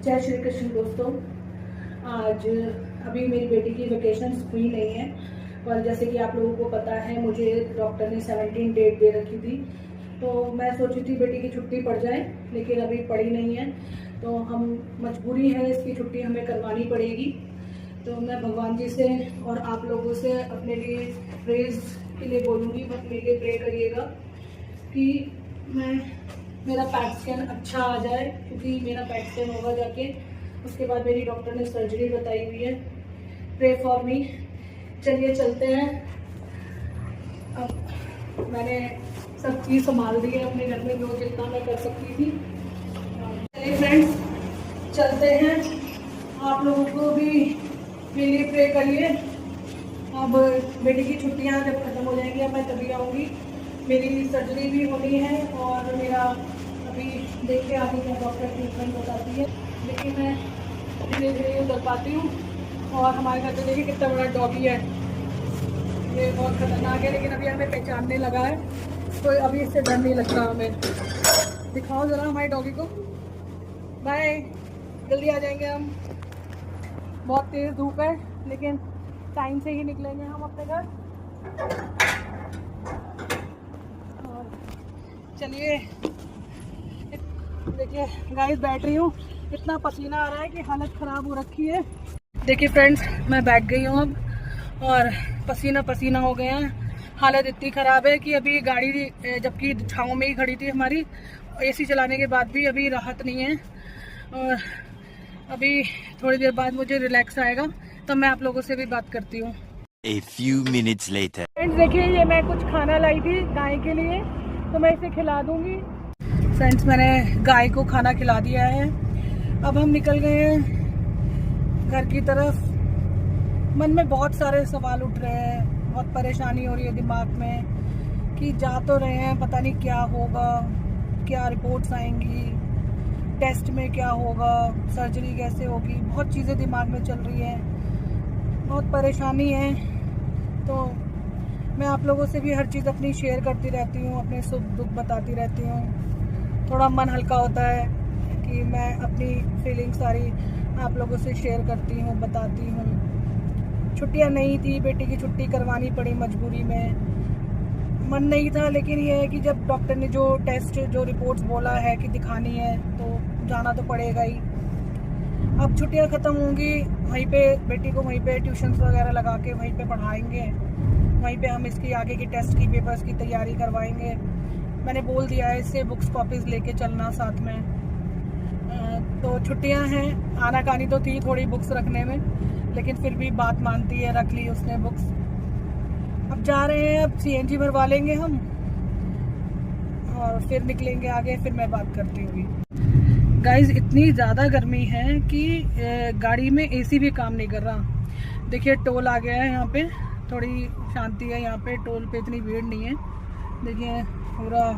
जय श्री कृष्ण दोस्तों। आज अभी मेरी बेटी की वेकेशंस हुई नहीं है, पर जैसे कि आप लोगों को पता है मुझे डॉक्टर ने 17 डेट दे रखी थी। तो मैं सोची थी बेटी की छुट्टी पड़ जाए, लेकिन अभी पड़ी नहीं है। तो हम मजबूरी है, इसकी छुट्टी हमें करवानी पड़ेगी। तो मैं भगवान जी से और आप लोगों से अपने लिए प्रेज के लिए बोलूँगी, बस मेरे लिए प्रे करिएगा कि मेरा पैट स्कैन अच्छा आ जाए, क्योंकि मेरा पैट स्कैन होगा जाके, उसके बाद मेरी डॉक्टर ने सर्जरी बताई हुई है। Pray for me. चलिए चलते हैं। अब मैंने सब चीज़ संभाल दी है अपने घर में, जो जितना मैं कर सकती थी। चलिए फ्रेंड्स, चलते हैं। आप लोगों को भी मेरे लिए प्रे करिए। अब बेटी की छुट्टियां जब खत्म हो जाएंगी, अब मैं तभी आऊँगी। मेरी सर्जरी भी होनी है और मेरा अभी देख के आगे क्या डॉक्टर ट्रीटमेंट बताती है, लेकिन मैं धीरे धीरे उतर पाती हूँ। और हमारे घर पे देखिए कितना बड़ा डॉगी है, ये बहुत खतरनाक है, लेकिन अभी हमें पहचानने लगा है, तो अभी इससे डर नहीं लगता हमें। दिखाओ ज़रा हमारे डॉगी को। बाय, जल्दी आ जाएंगे हम। बहुत तेज़ धूप है, लेकिन टाइम से ही निकलेंगे हम अपने घर। और चलिए, देखिए गाइस, बैठ रही हूँ, इतना पसीना आ रहा है कि हालत ख़राब हो रखी है। देखिए फ्रेंड्स, मैं बैठ गई हूँ अब, और पसीना पसीना हो गया है। हालत इतनी ख़राब है कि अभी गाड़ी, जबकि छाँव में ही खड़ी थी हमारी, एसी चलाने के बाद भी अभी राहत नहीं है। और अभी थोड़ी देर बाद मुझे रिलैक्स आएगा, तब मैं आप लोगों से भी बात करती हूँ। A few minutes later. Friends देखिए, ये मैं कुछ खाना लाई थी गाय के लिए, तो मैं इसे खिला दूँगी। फ्रेंड्स, मैंने गाय को खाना खिला दिया है। अब हम निकल गए हैं घर की तरफ। मन में बहुत सारे सवाल उठ रहे हैं, बहुत परेशानी हो रही है दिमाग में कि जा तो रहे हैं, पता नहीं क्या होगा, क्या रिपोर्ट्स आएंगी, टेस्ट में क्या होगा, सर्जरी कैसे होगी, बहुत चीज़ें दिमाग में चल रही हैं, बहुत परेशानी है। तो मैं आप लोगों से भी हर चीज़ अपनी शेयर करती रहती हूँ, अपने सुख दुख बताती रहती हूँ। थोड़ा मन हल्का होता है कि मैं अपनी फीलिंग्स सारी आप लोगों से शेयर करती हूँ, बताती हूँ। छुट्टियाँ नहीं थी, बेटी की छुट्टी करवानी पड़ी मजबूरी में। मन नहीं था, लेकिन ये है कि जब डॉक्टर ने जो टेस्ट, जो रिपोर्ट्स बोला है कि दिखानी है, तो जाना तो पड़ेगा ही। अब छुट्टियाँ ख़त्म होंगी, वहीं पे बेटी को वहीं पे ट्यूशन्स वगैरह लगा के वहीं पे पढ़ाएंगे, वहीं पे हम इसकी आगे की टेस्ट की, पेपर्स की तैयारी करवाएंगे। मैंने बोल दिया है इससे बुक्स कॉपीज़ लेके चलना साथ में। तो छुट्टियां हैं, आनाकानी तो थी थोड़ी बुक्स रखने में, लेकिन फिर भी बात मानती है, रख ली उसने बुक्स। अब जा रहे हैं, अब CNG भरवा लेंगे हम और फिर निकलेंगे आगे, फिर मैं बात करती हूँ। गाइस, इतनी ज़्यादा गर्मी है कि गाड़ी में AC भी काम नहीं कर रहा। देखिए टोल आ गया है, यहाँ पे थोड़ी शांति है, यहाँ पे टोल पे इतनी भीड़ नहीं है। देखिए पूरा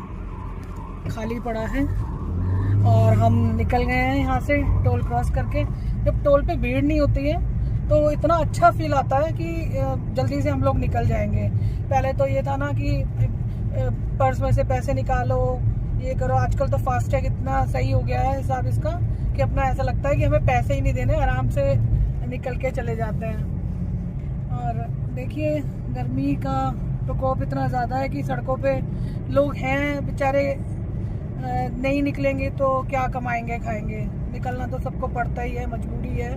खाली पड़ा है और हम निकल गए हैं यहाँ से टोल क्रॉस करके। जब टोल पे भीड़ नहीं होती है तो इतना अच्छा फील आता है कि जल्दी से हम लोग निकल जाएंगे। पहले तो ये था ना कि पर्स में से पैसे निकालो, ये करो। आजकल तो फास्टैग इतना सही हो गया है हिसाब इसका कि अपना ऐसा लगता है कि हमें पैसे ही नहीं देने, आराम से निकल के चले जाते हैं। और देखिए गर्मी का प्रकोप इतना ज़्यादा है कि सड़कों पे लोग हैं बेचारे, नहीं निकलेंगे तो क्या कमाएंगे खाएंगे। निकलना तो सबको पड़ता ही है, मजबूरी है।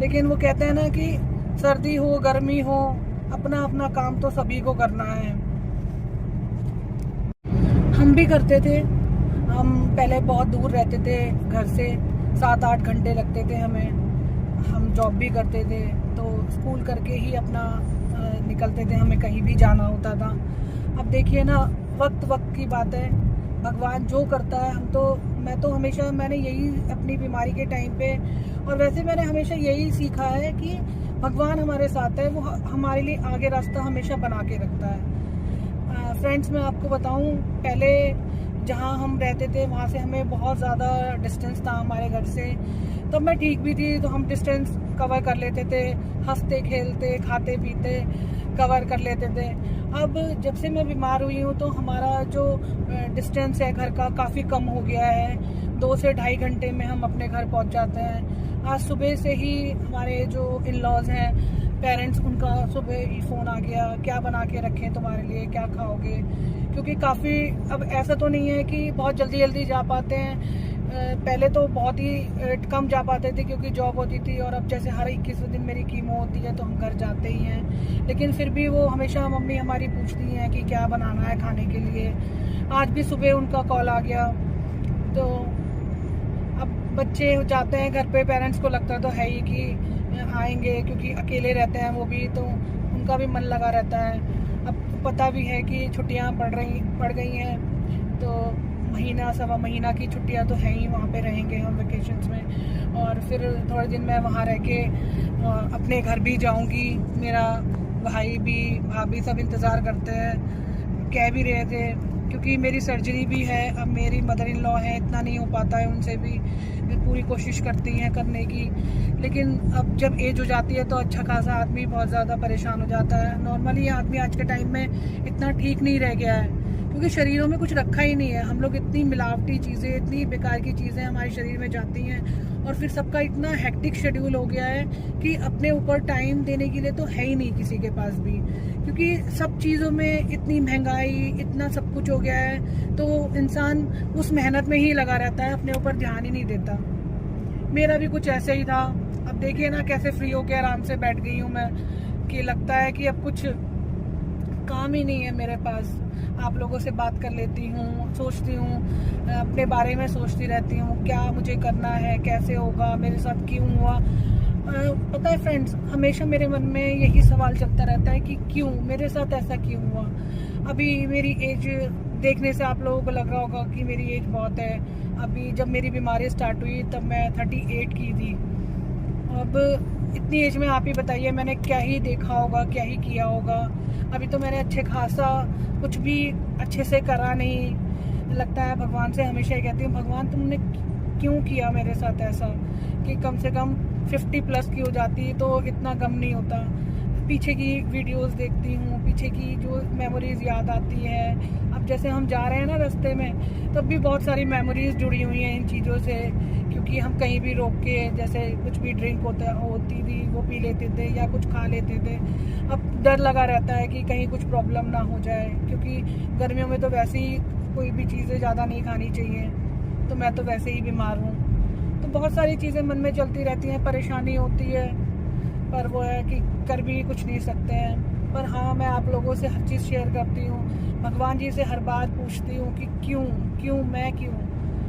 लेकिन वो कहते हैं ना कि सर्दी हो गर्मी हो, अपना अपना काम तो सभी को करना है। हम भी करते थे, हम पहले बहुत दूर रहते थे घर से, 7-8 घंटे लगते थे हमें। हम जॉब भी करते थे, तो स्कूल करके ही अपना निकलते थे, हमें कहीं भी जाना होता था। अब देखिए ना, वक्त वक्त की बात है, भगवान जो करता है मैं तो हमेशा, मैंने यही अपनी बीमारी के टाइम पे, और वैसे मैंने हमेशा यही सीखा है कि भगवान हमारे साथ है, वो हमारे लिए आगे रास्ता हमेशा बना के रखता है। फ्रेंड्स, मैं आपको बताऊं, पहले जहां हम रहते थे वहां से हमें बहुत ज़्यादा डिस्टेंस था हमारे घर से। तब मैं ठीक भी थी, तो हम डिस्टेंस कवर कर लेते थे, हंसते खेलते खाते पीते कवर कर लेते थे। अब जब से मैं बीमार हुई हूँ तो हमारा जो डिस्टेंस है घर का काफ़ी कम हो गया है। 2 से ढाई घंटे में हम अपने घर पहुंच जाते हैं। आज सुबह से ही हमारे जो इन लॉज हैं, पेरेंट्स, उनका सुबह ही फ़ोन आ गया, क्या बना के रखें तुम्हारे लिए, क्या खाओगे, क्योंकि काफ़ी अब ऐसा तो नहीं है कि बहुत जल्दी जल्दी जा पाते हैं। पहले तो बहुत ही कम जा पाते थे क्योंकि जॉब होती थी, और अब जैसे हर 21वें दिन मेरी कीमो होती है तो हम घर जाते ही हैं। लेकिन फिर भी वो हमेशा मम्मी हमारी पूछती हैं कि क्या बनाना है खाने के लिए। आज भी सुबह उनका कॉल आ गया। तो अब बच्चे जाते हैं घर पे, पेरेंट्स को लगता तो है ही कि आएंगे, क्योंकि अकेले रहते हैं वो भी, तो उनका भी मन लगा रहता है। अब पता भी है कि छुट्टियां पड़ गई हैं, तो महीना सवा महीना की छुट्टियां तो है ही, वहाँ पे रहेंगे हम वेकेशंस में। और फिर थोड़े दिन मैं वहाँ रह के अपने घर भी जाऊँगी। मेरा भाई भी, भाभी सब इंतज़ार करते हैं, कह भी रहे थे, क्योंकि मेरी सर्जरी भी है। अब मेरी मदर इन लॉ है, इतना नहीं हो पाता है उनसे भी, पूरी कोशिश करती हैं करने की। लेकिन अब जब एज हो जाती है तो अच्छा खासा आदमी बहुत ज़्यादा परेशान हो जाता है। नॉर्मली आदमी आज के टाइम में इतना ठीक नहीं रह गया है, क्योंकि शरीरों में कुछ रखा ही नहीं है। हम लोग इतनी मिलावटी चीज़ें, इतनी बेकार की चीज़ें हमारे शरीर में जाती हैं, और फिर सबका इतना हेक्टिक शेड्यूल हो गया है कि अपने ऊपर टाइम देने के लिए तो है ही नहीं किसी के पास भी, क्योंकि सब चीज़ों में इतनी महंगाई, इतना सब कुछ हो गया है, तो इंसान उस मेहनत में ही लगा रहता है, अपने ऊपर ध्यान ही नहीं देता। मेरा भी कुछ ऐसे ही था। अब देखिए ना कैसे फ्री होकर आराम से बैठ गई हूँ मैं, कि लगता है कि अब कुछ काम ही नहीं है मेरे पास। आप लोगों से बात कर लेती हूँ, सोचती हूँ, अपने बारे में सोचती रहती हूँ, क्या मुझे करना है, कैसे होगा, मेरे साथ क्यों हुआ। पता है फ्रेंड्स, हमेशा मेरे मन में यही सवाल चलता रहता है कि क्यों मेरे साथ ऐसा क्यों हुआ। अभी मेरी एज देखने से आप लोगों को लग रहा होगा कि मेरी एज बहुत है। अभी जब मेरी बीमारी स्टार्ट हुई तब मैं 38 की थी। अब इतनी एज में आप ही बताइए मैंने क्या ही देखा होगा, क्या ही किया होगा। अभी तो मैंने अच्छे खासा कुछ भी अच्छे से करा नहीं। लगता है भगवान से हमेशा ही कहती हूँ, भगवान तुमने क्यों किया मेरे साथ ऐसा, कि कम से कम 50+ की हो जाती तो इतना गम नहीं होता। पीछे की वीडियोस देखती हूँ, पीछे की जो मेमोरीज याद आती है। अब जैसे हम जा रहे हैं ना रास्ते में, तब भी बहुत सारी मेमोरीज जुड़ी हुई हैं इन चीज़ों से, क्योंकि हम कहीं भी रोक के, जैसे कुछ भी ड्रिंक होती थी वो पी लेते थे या कुछ खा लेते थे। अब डर लगा रहता है कि कहीं कुछ प्रॉब्लम ना हो जाए, क्योंकि गर्मियों में तो वैसे ही कोई भी चीज़ें ज़्यादा नहीं खानी चाहिए, तो मैं तो वैसे ही बीमार हूँ। तो बहुत सारी चीज़ें मन में चलती रहती हैं, परेशानी होती है, पर वो है कि कर भी कुछ नहीं सकते हैं। पर हाँ, मैं आप लोगों से हर चीज़ शेयर करती हूँ, भगवान जी से हर बात पूछती हूँ कि क्यों मैं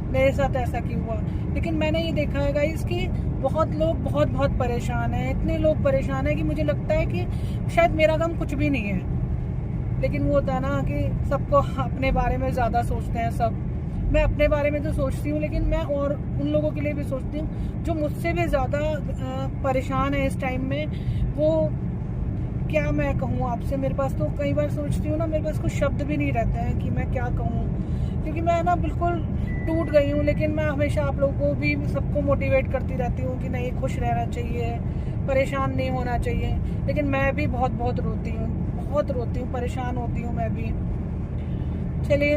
मेरे साथ ऐसा क्यों हुआ। लेकिन मैंने ये देखा है गाइस कि बहुत लोग बहुत परेशान हैं। इतने लोग परेशान हैं कि मुझे लगता है कि शायद मेरा गम कुछ भी नहीं है। लेकिन वो होता है ना कि सबको अपने बारे में ज़्यादा सोचते हैं सब। मैं अपने बारे में तो सोचती हूँ, लेकिन मैं और उन लोगों के लिए भी सोचती हूँ जो मुझसे भी ज़्यादा परेशान है इस टाइम में। वो क्या मैं कहूँ आपसे, मेरे पास तो कई बार सोचती हूँ ना, मेरे पास कुछ शब्द भी नहीं रहते हैं कि मैं क्या कहूँ, क्योंकि मैं ना बिल्कुल टूट गई हूँ। लेकिन मैं हमेशा आप लोगों को भी, सबको मोटिवेट करती रहती हूँ कि नहीं, खुश रहना चाहिए, परेशान नहीं होना चाहिए। लेकिन मैं भी बहुत रोती हूँ, परेशान होती हूँ मैं भी। चलिए,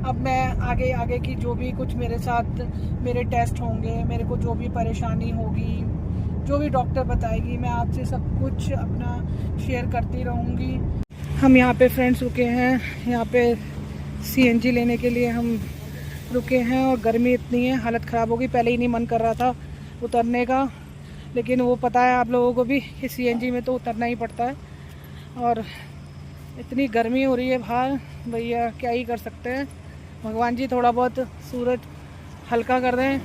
अब मैं आगे की जो भी कुछ मेरे साथ मेरे टेस्ट होंगे, मेरे को जो भी परेशानी होगी, जो भी डॉक्टर बताएगी, मैं आपसे सब कुछ अपना शेयर करती रहूँगी। हम यहाँ पे फ्रेंड्स रुके हैं, यहाँ पे CNG लेने के लिए हम रुके हैं, और गर्मी इतनी है, हालत ख़राब होगी। पहले ही नहीं मन कर रहा था उतरने का, लेकिन वो पता है आप लोगों को भी कि CNG में तो उतरना ही पड़ता है। और इतनी गर्मी हो रही है बाहर, भैया क्या ही कर सकते हैं। भगवान जी थोड़ा बहुत सूरज हल्का कर दें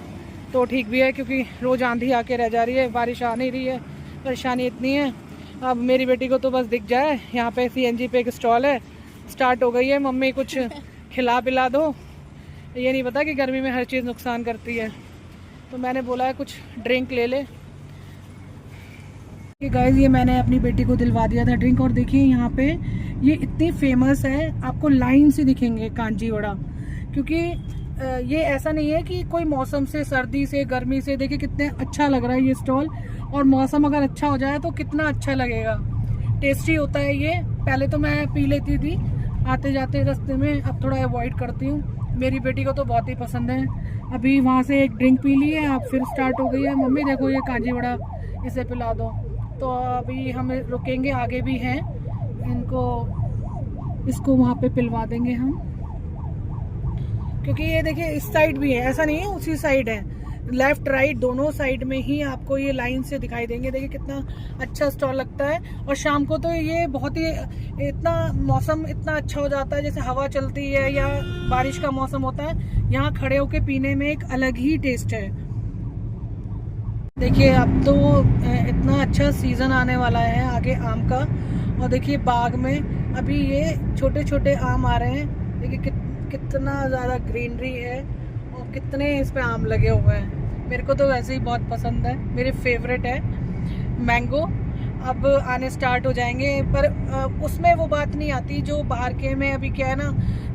तो ठीक भी है, क्योंकि रोज़ आंधी आके रह जा रही है, बारिश आ नहीं रही है, परेशानी इतनी है। अब मेरी बेटी को तो बस दिख जाए, यहाँ पे CNG पे एक स्टॉल है, स्टार्ट हो गई है, मम्मी कुछ खिला पिला दो। ये नहीं पता कि गर्मी में हर चीज़ नुकसान करती है, तो मैंने बोला है कुछ ड्रिंक ले ले। गाइस, ये मैंने अपनी बेटी को दिलवा दिया था ड्रिंक। और देखिए यहाँ पे ये इतनी फेमस है, आपको लाइन से दिखेंगे कांजी वड़ा, क्योंकि ये ऐसा नहीं है कि कोई मौसम से, सर्दी से, गर्मी से, देखिए कितने अच्छा लग रहा है ये स्टॉल। और मौसम अगर अच्छा हो जाए तो कितना अच्छा लगेगा, टेस्टी होता है ये। पहले तो मैं पी लेती थी आते जाते रास्ते में, अब थोड़ा अवॉइड करती हूँ। मेरी बेटी को तो बहुत ही पसंद है। अभी वहाँ से एक ड्रिंक पी ली है, अब फिर स्टार्ट हो गई है, मम्मी देखो ये कांजी वड़ा इसे पिला दो। तो अभी हम रुकेंगे, आगे भी हैं, इसको वहाँ पे पिलवा देंगे हम, क्योंकि ये देखिए इस साइड भी है, ऐसा नहीं है उसी साइड है, लेफ्ट राइट दोनों साइड में ही आपको ये लाइन से दिखाई देंगे। देखिए कितना अच्छा स्टॉल लगता है। और शाम को तो ये बहुत ही इतना मौसम इतना अच्छा हो जाता है, जैसे हवा चलती है या बारिश का मौसम होता है, यहाँ खड़े होके पीने में एक अलग ही टेस्ट है। देखिए अब तो इतना अच्छा सीजन आने वाला है आगे आम का। और देखिए बाग में अभी ये छोटे छोटे आम आ रहे हैं। देखिए कितना ज़्यादा ग्रीनरी है और कितने इस पे आम लगे हुए हैं। मेरे को तो वैसे ही बहुत पसंद है, मेरे फेवरेट है मैंगो। अब आने स्टार्ट हो जाएंगे, पर उसमें वो बात नहीं आती जो बाहर के में अभी क्या है ना,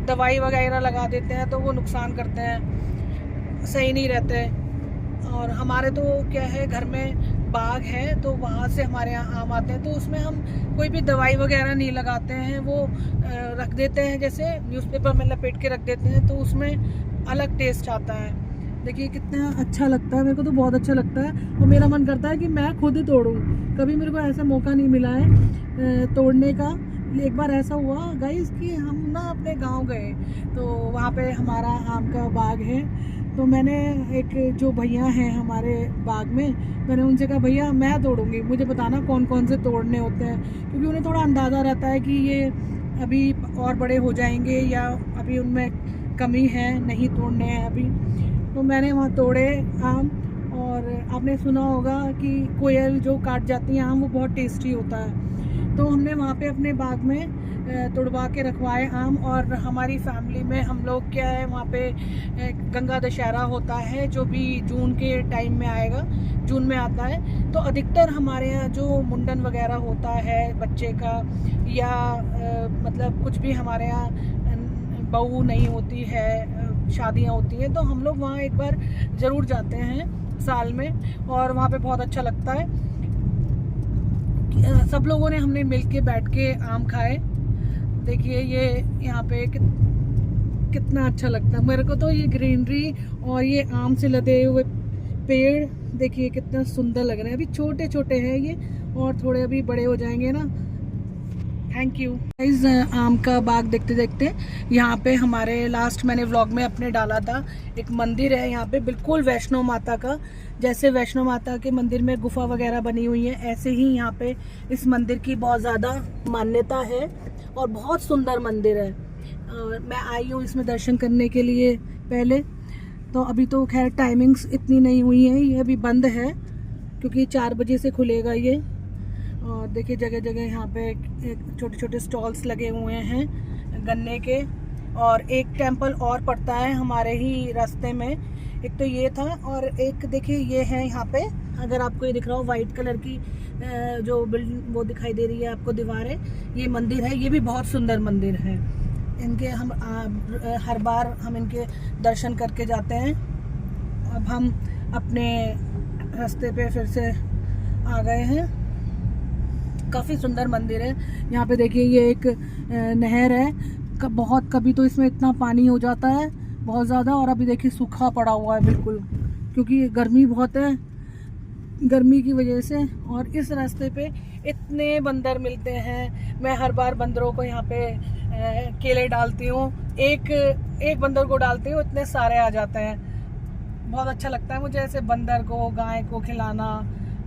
दवाई वगैरह लगा देते हैं तो वो नुकसान करते हैं, सही नहीं रहते। और हमारे तो क्या है, घर में बाग है तो वहाँ से हमारे यहाँ आम आते हैं, तो उसमें हम कोई भी दवाई वगैरह नहीं लगाते हैं, वो रख देते हैं, जैसे न्यूज़पेपर में लपेट के रख देते हैं, तो उसमें अलग टेस्ट आता है। देखिए कितना अच्छा लगता है, मेरे को तो बहुत अच्छा लगता है। और मेरा मन करता है कि मैं खुद ही तोड़ूं, कभी मेरे को ऐसा मौका नहीं मिला है तोड़ने का। एक बार ऐसा हुआ गाइस कि हम ना अपने गांव गए, तो वहाँ पे हमारा आम का बाग है, तो मैंने एक जो भैया हैं हमारे बाग में, मैंने उनसे कहा भैया मैं तोड़ूंगी, मुझे बताना कौन कौन से तोड़ने होते हैं, क्योंकि उन्हें थोड़ा अंदाज़ा रहता है कि ये अभी और बड़े हो जाएंगे या अभी उनमें कमी है, नहीं तोड़ने हैं अभी। तो मैंने वहाँ तोड़े आम। और आपने सुना होगा कि कोयल जो काट जाती है आम, वो बहुत टेस्टी होता है। तो हमने वहाँ पे अपने बाग में तोड़वा के रखवाए आम। और हमारी फैमिली में हम लोग क्या है, वहाँ पे गंगा दशहरा होता है जो भी जून के टाइम में आएगा, जून में आता है। तो अधिकतर हमारे यहाँ जो मुंडन वगैरह होता है बच्चे का, या मतलब कुछ भी हमारे यहाँ बहू नहीं होती है, शादियाँ होती हैं, तो हम लोग वहाँ एक बार ज़रूर जाते हैं साल में, और वहाँ पे बहुत अच्छा लगता है। सब लोगों ने हमने मिलके बैठ के आम खाए। देखिए ये यहाँ पे कितना अच्छा लगता है मेरे को तो, ये ग्रीनरी और ये आम से लदे हुए पेड़ देखिए कितना सुंदर लग रहे हैं। अभी छोटे छोटे हैं ये, और थोड़े अभी बड़े हो जाएंगे ना। Thank you guys. आम का बाग देखते देखते यहाँ पे हमारे लास्ट मैंने व्लॉग में अपने डाला था, एक मंदिर है यहाँ पे, बिल्कुल वैष्णो माता का। जैसे वैष्णो माता के मंदिर में गुफा वगैरह बनी हुई है, ऐसे ही यहाँ पे इस मंदिर की बहुत ज़्यादा मान्यता है और बहुत सुंदर मंदिर है। मैं आई हूँ इसमें दर्शन करने के लिए पहले, तो अभी तो खैर टाइमिंग्स इतनी नहीं हुई है, ये अभी बंद है क्योंकि 4 बजे से खुलेगा ये। और देखिए जगह जगह यहाँ पे छोटे छोटे स्टॉल्स लगे हुए हैं गन्ने के। और एक टेंपल और पड़ता है हमारे ही रास्ते में, एक तो ये था, और एक देखिए ये है यहाँ पे, अगर आपको ये दिख रहा हो वाइट कलर की जो बिल्डिंग वो दिखाई दे रही है आपको दीवारें, ये मंदिर है, ये भी बहुत सुंदर मंदिर है। इनके हम हर बार हम इनके दर्शन करके जाते हैं। अब हम अपने रास्ते पे फिर से आ गए हैं। काफ़ी सुंदर मंदिर है। यहाँ पे देखिए ये एक नहर है, बहुत कभी तो इसमें इतना पानी हो जाता है बहुत ज़्यादा, और अभी देखिए सूखा पड़ा हुआ है बिल्कुल, क्योंकि गर्मी बहुत है, गर्मी की वजह से। और इस रास्ते पे इतने बंदर मिलते हैं, मैं हर बार बंदरों को यहाँ पे केले डालती हूँ, एक बंदर को डालती हूँ, इतने सारे आ जाते हैं। बहुत अच्छा लगता है मुझे ऐसे बंदर को, गाय को खिलाना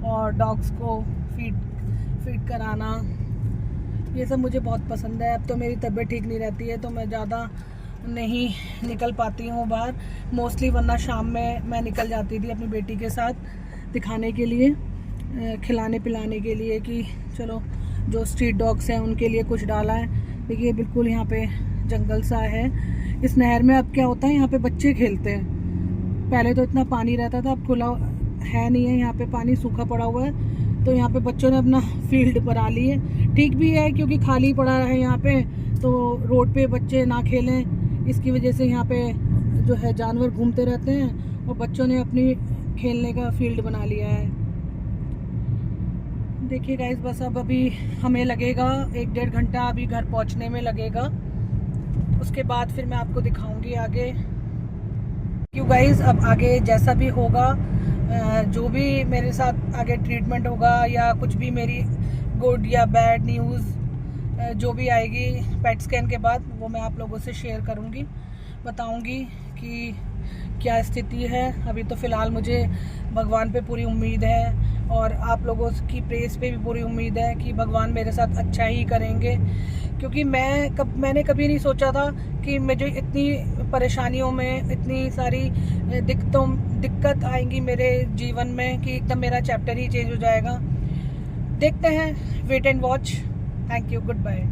और डॉग्स को फीड कराना, ये सब मुझे बहुत पसंद है। अब तो मेरी तबीयत ठीक नहीं रहती है तो मैं ज़्यादा नहीं निकल पाती हूँ बाहर मोस्टली, वरना शाम में मैं निकल जाती थी अपनी बेटी के साथ दिखाने के लिए, खिलाने पिलाने के लिए, कि चलो जो स्ट्रीट डॉग्स हैं उनके लिए कुछ डाला है। देखिए बिल्कुल यहाँ पे जंगल सा है। इस नहर में अब क्या होता है, यहाँ पे बच्चे खेलते हैं। पहले तो इतना पानी रहता था, अब खुला है नहीं है, यहाँ पे पानी सूखा पड़ा हुआ है, तो यहाँ पे बच्चों ने अपना फील्ड बना ली है। ठीक भी है क्योंकि खाली पड़ा है यहाँ पे, तो रोड पे बच्चे ना खेलें, इसकी वजह से यहाँ पे जो है जानवर घूमते रहते हैं और बच्चों ने अपनी खेलने का फील्ड बना लिया है। देखिए गाइस, बस अब अभी हमें लगेगा 1-1.5 घंटा अभी घर पहुँचने में लगेगा, उसके बाद फिर मैं आपको दिखाऊंगी आगे। क्यों गाइज, अब आगे जैसा भी होगा, जो भी मेरे साथ आगे ट्रीटमेंट होगा या कुछ भी मेरी गुड या बैड न्यूज़ जो भी आएगी पेट स्कैन के बाद, वो मैं आप लोगों से शेयर करूंगी, बताऊंगी कि क्या स्थिति है। अभी तो फ़िलहाल मुझे भगवान पे पूरी उम्मीद है और आप लोगों की प्रेस पे भी पूरी उम्मीद है कि भगवान मेरे साथ अच्छा ही करेंगे। क्योंकि मैंने कभी नहीं सोचा था कि मुझे इतनी परेशानियों में, इतनी सारी दिक्कत आएंगी मेरे जीवन में कि एकदम मेरा चैप्टर ही चेंज हो जाएगा। देखते हैं, wait and watch. Thank you, good bye.